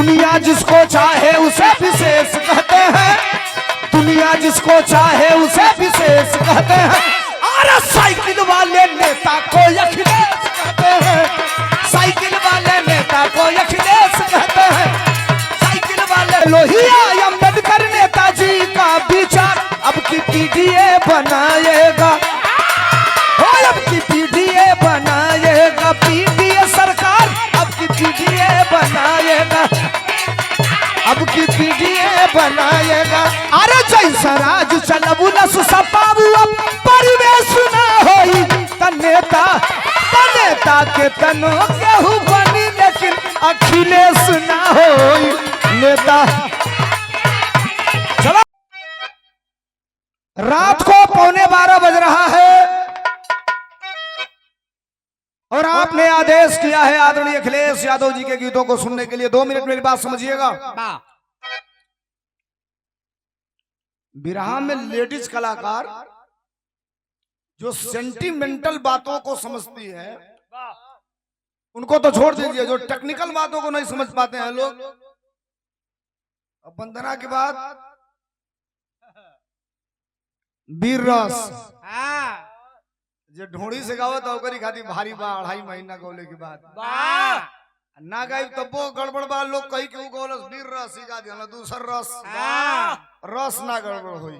दुनिया जिसको चाहे उसे विशेष कहते हैं, दुनिया जिसको चाहे उसे विशेष कहते हैं। अरे साइकिल वाले नेता को अखिलेश कहते हैं, साइकिल वाले नेता को अखिलेश कहते हैं। साइकिल वाले लोहिया अम्बेडकर नेताजी का विचार अब की पीडीए बनाएगा, अब की पीडीए बनाएगा, पीडीए सरकार अब की पीडीए बनाएगा, अब की पीडीए बनाएगा। अरे जैसा राज चलबू नस सपाबू अब परिवेश ना होई तनेता, तनेता के तनो केहू बनी लेकिन अखिलेश ना होई नेता। चलो रात को 11:15 बज रहा है और आपने आदेश किया है आदरणीय अखिलेश यादव जी के गीतों को सुनने के लिए। 2 मिनट मेरी बात समझिएगा। बिरहा में लेडीज कलाकार जो सेंटिमेंटल बातों को समझती है उनको तो छोड़ दीजिए, जो टेक्निकल बातों को नहीं समझ पाते हैं लोग। अब वंदना के बाद वीर रस जो ढोड़ी से गावत ओकरी खाती भारी बा 2.5 महीना गौले के बाद ना गाई तब वो गड़बड़ बा। लोग कही के गौलस वीर रस ही गा दिया दूसर रस, रस ना गड़बड़ हुई।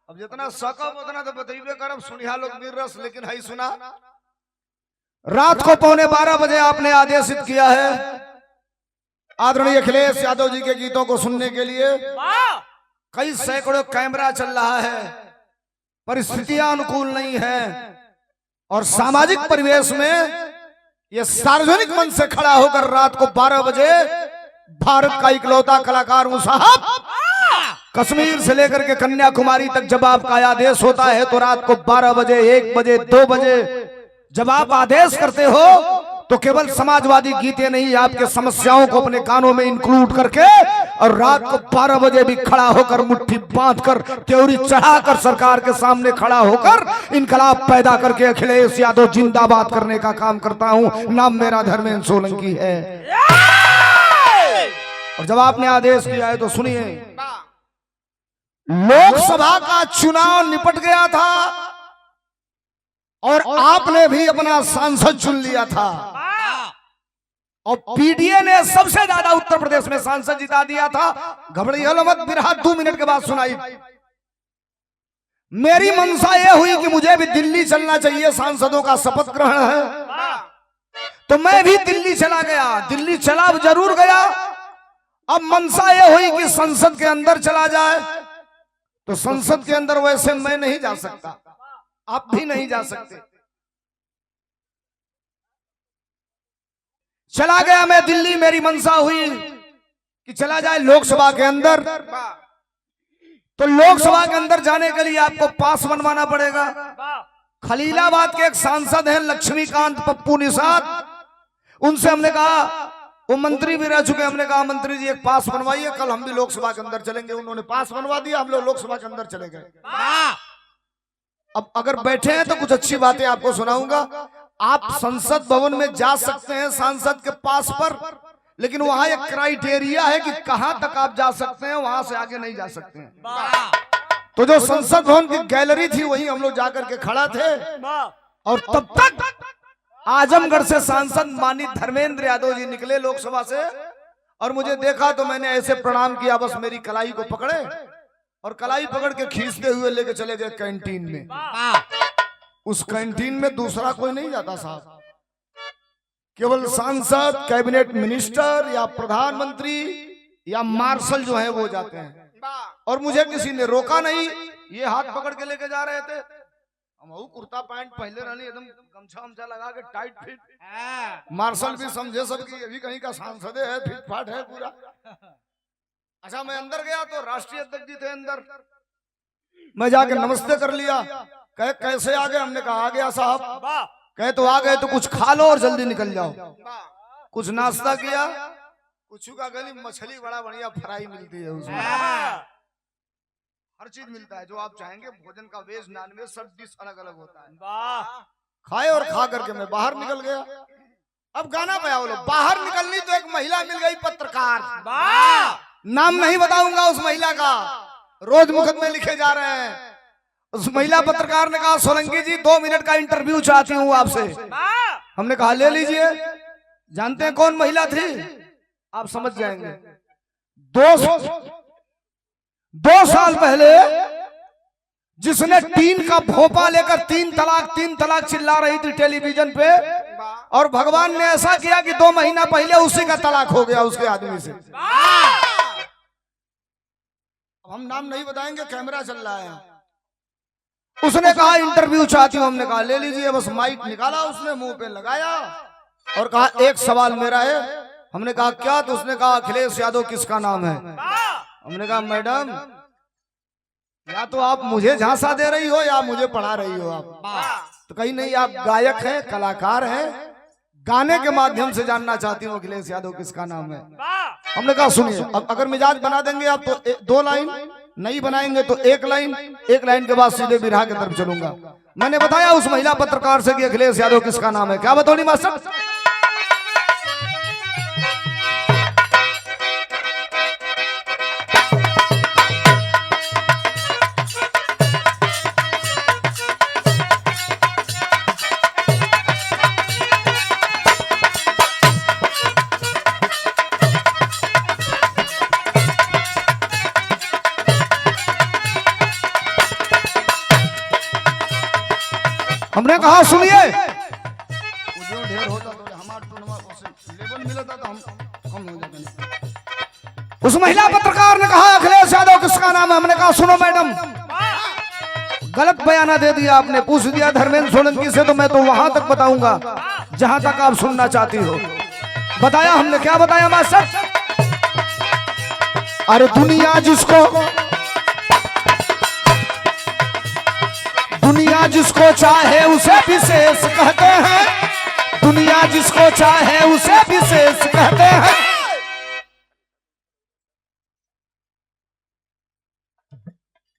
अब जितना सकब उतना तो बतईबे करब, सुनिया लोग वीर रस। लेकिन है सुना, रात को 11:15 बजे आपने आदेशित किया है आदरणीय अखिलेश यादव जी के गीतों को सुनने के लिए। कई सैकड़ों कैमरा चल रहा है, परिस्थितियां अनुकूल नहीं है और सामाजिक परिवेश में ये सार्वजनिक मंच से खड़ा होकर रात को 12 बजे भारत का इकलौता कलाकार हूं साहब, कश्मीर से लेकर के कन्याकुमारी तक जब आपका आदेश होता है तो रात को 12 बजे 1 बजे 2 बजे जब आप आदेश करते हो तो केवल समाजवादी गीतें नहीं, आपके समस्याओं को अपने गानों में इंक्लूड करके और रात को 12 बजे भी खड़ा होकर मुट्ठी बांधकर त्योरी चढ़ाकर सरकार के सामने खड़ा होकर इनकलाब पैदा करके अखिलेश यादव जिंदाबाद करने का काम करता हूं। नाम मेरा धर्मेंद्र सोलंकी है। और जब आपने आदेश किया है तो सुनिए, लोकसभा का चुनाव निपट गया था और आपने भी अपना सांसद चुन लिया था और पीडीए ने सबसे ज्यादा उत्तर प्रदेश में सांसद जिता दिया था। घबराइए मत, बिरहा 2 मिनट के बाद सुनाई। मेरी मंशा यह हुई कि मुझे भी दिल्ली चलना चाहिए, सांसदों का शपथ ग्रहण है, तो मैं भी दिल्ली चला गया। दिल्ली चला जरूर गया। अब मंशा यह हुई कि संसद के अंदर चला जाए, तो संसद के अंदर वैसे मैं नहीं जा सकता, आप भी नहीं जा सकते। चला गया मैं दिल्ली। मेरी मंशा हुई कि चला जाए लोकसभा के अंदर, तो लोकसभा के अंदर जाने के लिए आपको पास बनवाना पड़ेगा। खलीलाबाद के एक सांसद हैं लक्ष्मीकांत पप्पू निषाद, उनसे हमने कहा, वो मंत्री भी रह चुके, हमने कहा मंत्री जी एक पास बनवाइए, कल हम भी लोकसभा के अंदर चलेंगे। उन्होंने पास बनवा दिया, हम लोग लोकसभा के अंदर चले गए। अब अगर बैठे हैं तो कुछ अच्छी बातें आपको सुनाऊंगा। आप संसद भवन में जा सकते हैं सांसद के पास पर, लेकिन वहां एक क्राइटेरिया है कि कहां तक आप जा सकते हैं, वहां से आगे नहीं जा सकते हैं। तो जो संसद भवन की गैलरी थी वहीं हम लोग जाकर के खड़ा थे और तब तक आजमगढ़ से सांसद माननीय धर्मेंद्र यादव जी निकले लोकसभा से और मुझे देखा तो मैंने ऐसे प्रणाम किया, बस मेरी कलाई को पकड़े और कलाई पकड़ के खींचते हुए लेके चले गए कैंटीन में। उस कैंटीन में दूसरा कोई नहीं जाता साहब, केवल सांसद, कैबिनेट मिनिस्टर या प्रधानमंत्री या मार्शल जो है वो जाते हैं। और मुझे किसी ने रोका नहीं, ये हाथ पकड़ के लेके जा रहे थे। हम कुर्ता पैंट पहले रहनी, एकदम गमछा वमछा लगा के टाइट फिट। मार्शल भी समझे सबकी अभी कहीं का सांसद है, फिट फाट है पूरा। अच्छा, मैं अंदर गया तो राष्ट्रीय अध्यक्ष जी थे अंदर। मैं जाके नमस्ते कर लिया। कहे कैसे आ गए? हमने कहा आ गया साहब। कहे तो आ गए तो कुछ खा लो और जल्दी निकल जाओ। कुछ नाश्ता किया, कुछ का गली मछली बड़ा बढ़िया फ्राई मिलती है, उसमें हर चीज मिलता है जो आप चाहेंगे। भोजन का वेज नॉन वेज सब डिश अलग अलग होता है। खाए और खा करके मैं बाहर निकल गया। अब गाना बजाओ लो। बाहर निकलनी तो एक महिला मिल गई पत्रकार, नाम नहीं बताऊंगा उस महिला का, रोज मुकदमे लिखे जा रहे हैं। उस महिला पत्रकार ने कहा सोलंकी जी 2 मिनट का इंटरव्यू चाहती हूँ आपसे। हमने कहा ले लीजिए। जानते हैं कौन महिला थी? आप समझ जाएंगे। 2 साल पहले जिसने टीन का भोपा लेकर 3 तलाक चिल्ला रही थी टेलीविजन पे, और भगवान ने ऐसा किया कि 2 महीना पहले उसी का तलाक हो गया उसके आदमी से। हम नाम नहीं बताएंगे, कैमरा चल रहा है। उसने कहा इंटरव्यू चाहती हूं। हमने कहा ले लीजिए। बस माइक निकाला, उसने मुंह पे लगाया और कहा एक सवाल मेरा है। हमने कहा क्या? तो उसने कहा अखिलेश यादव किसका नाम है? हमने कहा मैडम या तो आप मुझे झांसा दे रही हो या मुझे पढ़ा रही हो आप। तो कहीं नहीं, आप गायक हैं, कलाकार हैं, गाने के माध्यम से जानना चाहती हूँ अखिलेश यादव किसका नाम है। हमने कहा सुनिए, अब अगर मिजाज बना देंगे आप तो 2 लाइन, नहीं बनाएंगे तो 1 लाइन, 1 लाइन के बाद सीधे बिरहा की तरफ चलूंगा। मैंने बताया उस महिला पत्रकार से कि अखिलेश यादव किसका नाम है। क्या बतौनी मास्टर? हमने कहा सुनिए, ढेर होता तो लेवल मिलता तो हम कम हो जाते। उस महिला पत्रकार ने कहा अखिलेश यादव किसका नाम है। हमने कहा सुनो मैडम, गलत बयाना दे दिया आपने। पूछ दिया धर्मेंद्र सोलंकी से तो मैं तो वहां तक बताऊंगा जहां तक आप सुनना चाहती हो। बताया हमने। क्या बताया मास्टर? अरे दुनिया जिसको चाहे उसे विशेष कहते हैं। दुनिया जिसको चाहे उसे विशेष कहते हैं।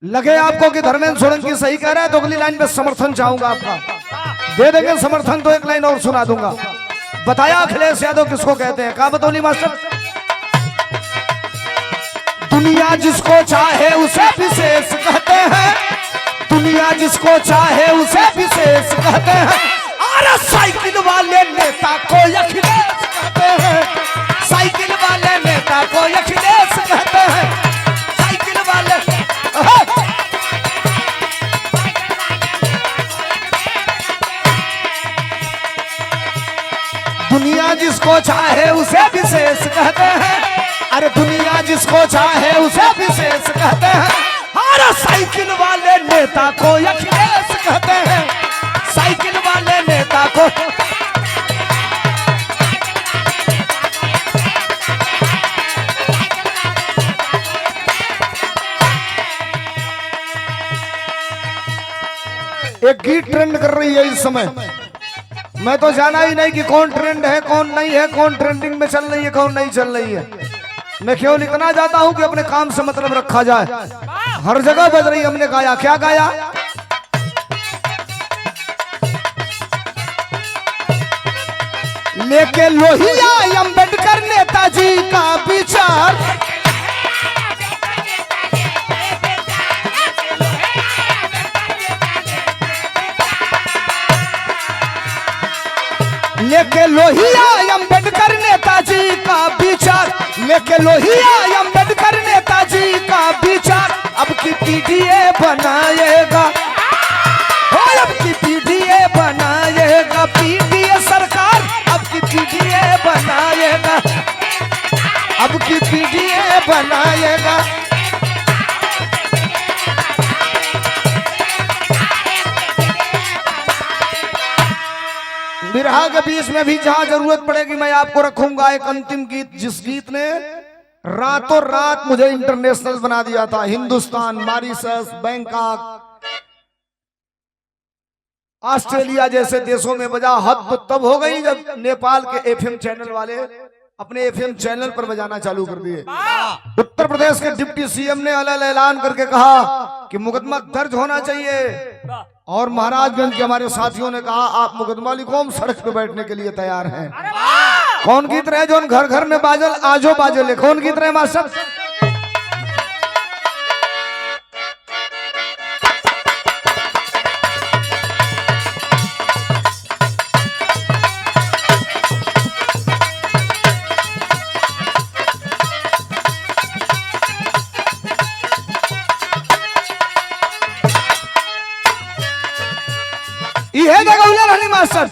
लगे आपको कि धर्मेंद्र सोलंकी सही कह रहा है तो अगली लाइन में समर्थन चाहूंगा आपका। दे देंगे समर्थन तो 1 लाइन और सुना दूंगा। बताया अखिलेश यादव किसको कहते हैं। कहा बतौनी मास्टर? दुनिया जिसको चाहे उसे विशेष कहते हैं। दुनिया जिसको चाहे उसे विशेष कहते हैं। अरे साइकिल वाले नेता को अखिलेश कहते हैं। साइकिल वाले नेता को अखिलेश कहते हैं। साइकिल वाले दुनिया जिसको चाहे उसे विशेष कहते हैं। अरे दुनिया जिसको चाहे उसे विशेष कहते हैं। अरे साइकिल वाले नेता को अखिलेश कहते हैं। साइकिल वाले नेता को एक गीत ट्रेंड कर रही है इस समय। मैं तो जाना ही नहीं कि कौन ट्रेंड है कौन नहीं है, कौन ट्रेंडिंग में चल रही है कौन नहीं चल रही है। मैं केवल इतना जाता हूं कि अपने काम से मतलब रखा जाए। हर जगह बज रही। हमने गाया, क्या गाया? लेके लोहिया अंबेडकर नेताजी का विचार। लेके लोहिया अंबेडकर नेताजी का विचार। लेके लोहिया अंबेडकर नेताजी का विचार। अब की पीडीए बनाएगा, अब की पीडीए बनाएगा पीडीए सरकार। अब की पीडीए बनाएगा, अब की पीडीए बनाएगा। बिरहा के बीच में भी जहां जरूरत पड़ेगी मैं आपको रखूंगा एक अंतिम गीत, जिस गीत ने रातों रात मुझे इंटरनेशनल बना दिया था। हिंदुस्तान, मॉरिशस, बैंकॉक, ऑस्ट्रेलिया जैसे देशों में बजा। हद तो तब हो गई जब नेपाल के एफएम चैनल वाले अपने एफएम चैनल पर बजाना चालू कर दिए। उत्तर प्रदेश के डिप्टी सीएम ने अलग ऐलान करके कहा कि मुकदमा दर्ज होना चाहिए और महाराजगंज के हमारे साथियों ने कहा आप मुकदमा लिखो, हम सड़क पे बैठने के लिए तैयार हैं। कौन गीत रहे जो घर घर में बाजल आजो बाजल, कौन गीत रहे मास्टर? ये जगह रहनी मास्टर।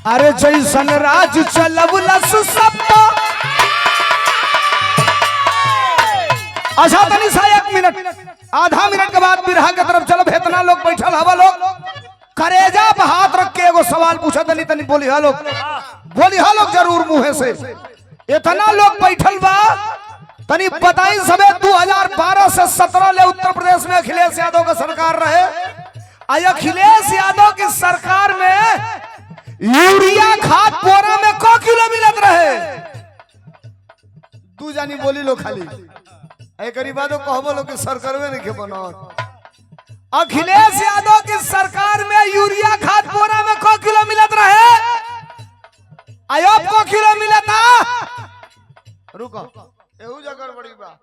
अरे जैसन राज चलवलस सप्पा। अच्छा तनी सा 1 मिनट, आधा मिनट के बाद बिरहा के तरफ चलो। इतना लोग बैठल हवा लोग करेजा पे हाथ रख के एगो सवाल पूछा तनी तनी बोली हा लोग, बोली हा लोग जरूर मुंह से। इतना लोग बैठल बा तनी बताई सबे 2012 से 17 ले उत्तर प्रदेश में अखिलेश यादव का सरकार रहे। अखिलेश यादव की सरकार में यूरिया खाद बोरा में को किलो मिलत रहे? तू जानी बोली लो खाली गरीबा तो कहबो लो कि सरकार में नहीं बनो। अखिलेश यादव की सरकार में यूरिया खाद बोरा में को किलो मिलत रहे? अयोब को किलो मिलता? रुको एहू जगह बड़ी बा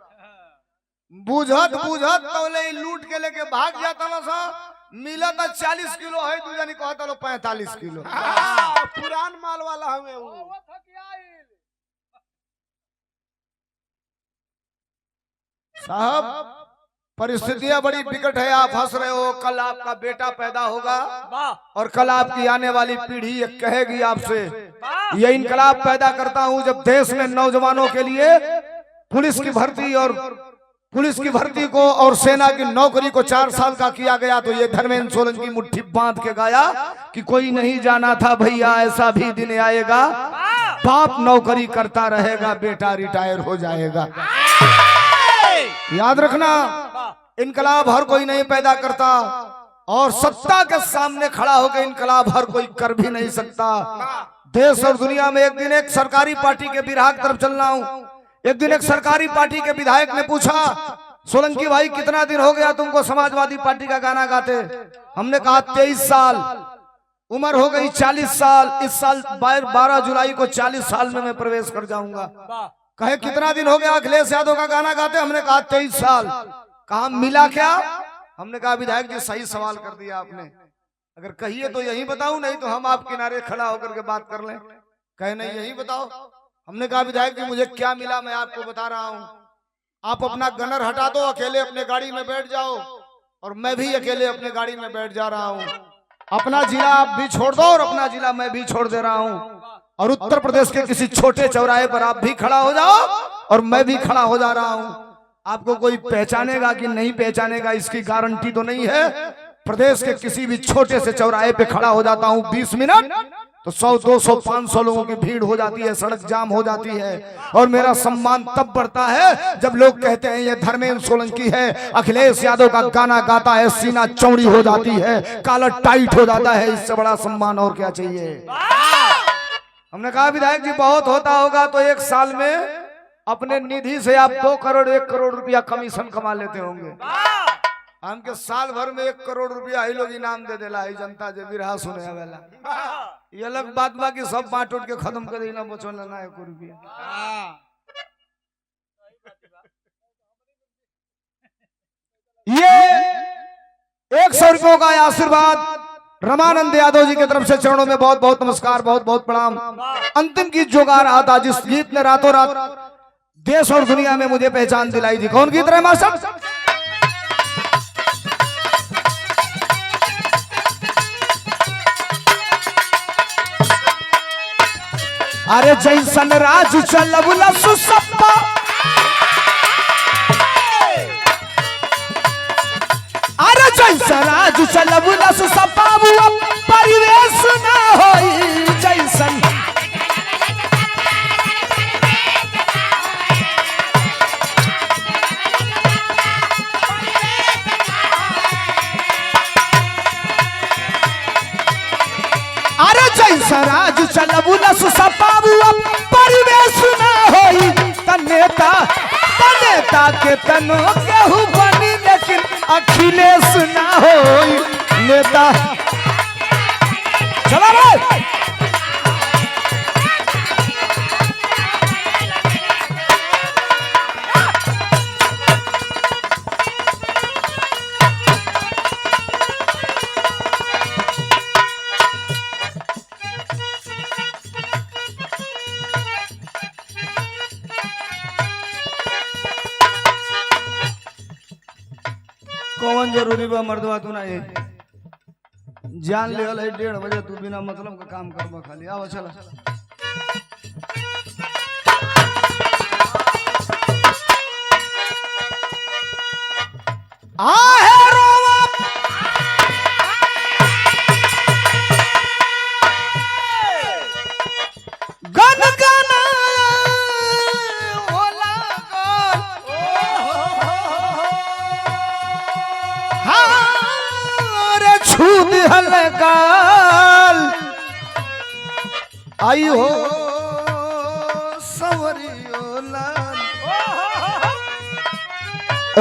बुझत बुझत तौले लूट के लेके भाग जाता ना सा। मिला था 40 किलो है, तू जानी कहता लो 45 किलो। पुरान माल वाला हमें साहब परिस्थितियां बड़ी विकट है। आप हंस रहे हो, कल आपका बेटा पैदा होगा और कल आपकी आने वाली पीढ़ी ये कहेगी आपसे ये इनकलाब पैदा करता हूं जब देश में नौजवानों के लिए पुलिस की भर्ती को और सेना की नौकरी को 4 साल का किया गया। तो ये धर्मेंद्र सोलंकी मुट्ठी बांध के गाया कि कोई नहीं जाना था भैया ऐसा भी दिन आएगा, बाप नौकरी करता रहेगा बेटा रिटायर हो जाएगा। याद रखना इनकलाब हर कोई नहीं पैदा करता और सत्ता के सामने खड़ा होकर इनकलाब हर कोई कर भी नहीं सकता। देश और दुनिया में एक दिन एक सरकारी पार्टी के बिरहा की तरफ चलना हूं। एक दिन एक सरकारी पार्टी के विधायक ने पूछा सोलंकी भाई कितना दिन हो गया तुमको समाजवादी पार्टी का गाना गाते? हमने कहा 23 साल। उम्र हो गई 40 साल। इस साल 12 जुलाई को 40 साल में मैं प्रवेश कर जाऊंगा। कहे कितना दिन हो गया अखिलेश यादव का गाना गाते? हमने कहा 23 साल। कहा मिला क्या? हमने कहा विधायक जी सही सवाल कर दिया आपने, अगर कहिए तो यही बताऊं, नहीं तो हम आप किनारे खड़ा होकर के बात कर लें। कहे नहीं यही बताओ। हमने कहा विधायक जी मुझे क्या मिला मैं आपको बता रहा हूं। आप अपना गनर हटा दो, अकेले अपने गाड़ी में बैठ जाओ और मैं भी अकेले अपने गाड़ी में बैठ जा रहा हूं। अपना जिला आप भी छोड़ दो और अपना जिला मैं भी छोड़ दे रहा हूं और उत्तर प्रदेश के किसी छोटे चौराहे पर आप भी खड़ा हो जाओ और मैं भी खड़ा हो जा रहा हूं। आपको कोई पहचानेगा कि नहीं पहचानेगा इसकी गारंटी तो नहीं है। प्रदेश के किसी भी छोटे से चौराहे पे खड़ा हो जाता हूं 20 मिनट तो 100, 200, 500 लोगों की भीड़ हो जाती है, सड़क जाम हो जाती है और मेरा सम्मान तब बढ़ता है जब लोग कहते हैं ये धर्मेंद्र सोलंकी है, अखिलेश यादव का गाना गाता है, सीना चौड़ी हो जाती है, कालर टाइट हो जाता है। इससे बड़ा सम्मान और क्या चाहिए? हमने कहा विधायक जी बहुत होता होगा तो एक साल में अपने निधि से आप 2 करोड़ 1 करोड़ रुपया कमीशन कमा लेते होंगे। हमके साल भर में 1 करोड़ रुपया ही लोग इनाम दे देला है जनता जे बिरहा सुने वाला। ये अलग बात बा कि सब बांट उठ के खत्म कर देना बचल ना 1 रुपया। ये 100 रुपयों का आशीर्वाद रमानंद यादव जी की तरफ से चरणों में बहुत बहुत नमस्कार, बहुत बहुत प्रणाम। अंतिम गीत जो गा रहा था, जिस गीत ने रातों रात देश और दुनिया में मुझे पहचान दिलाई थी, कौन गीत रहे मास्टर? अरे जैसन राज चलवला सुसप्पा, अरे जैसन राज चलवला सुसप्पा परिवेश ना होई जैसन। अरे जैसन राज चलवला सुसप्पा परिवेश ना होई तनेता के तनो केहू बनी लेकिन अखिलेश ना हो नेता। चला भाई कौन जरूरी बा मर्दवा तू ना ये जान ले 1:30 बजे तू बिना मतलब का काम करबा खाली आओ चला। आहे रोवा गन गन होला हारे छूद हलकाल आई हो सवरियो लाल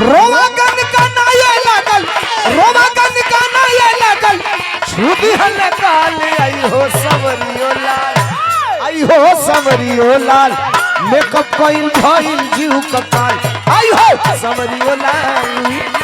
रोवा गन गन ये लागल रोवा गन गन ये लागल छूद हलकाल आई हो सवरियो लाल आई हो सवरियो लाल मेकअप कोइल भइल जीव ककाल आई हो सवरियो लाल।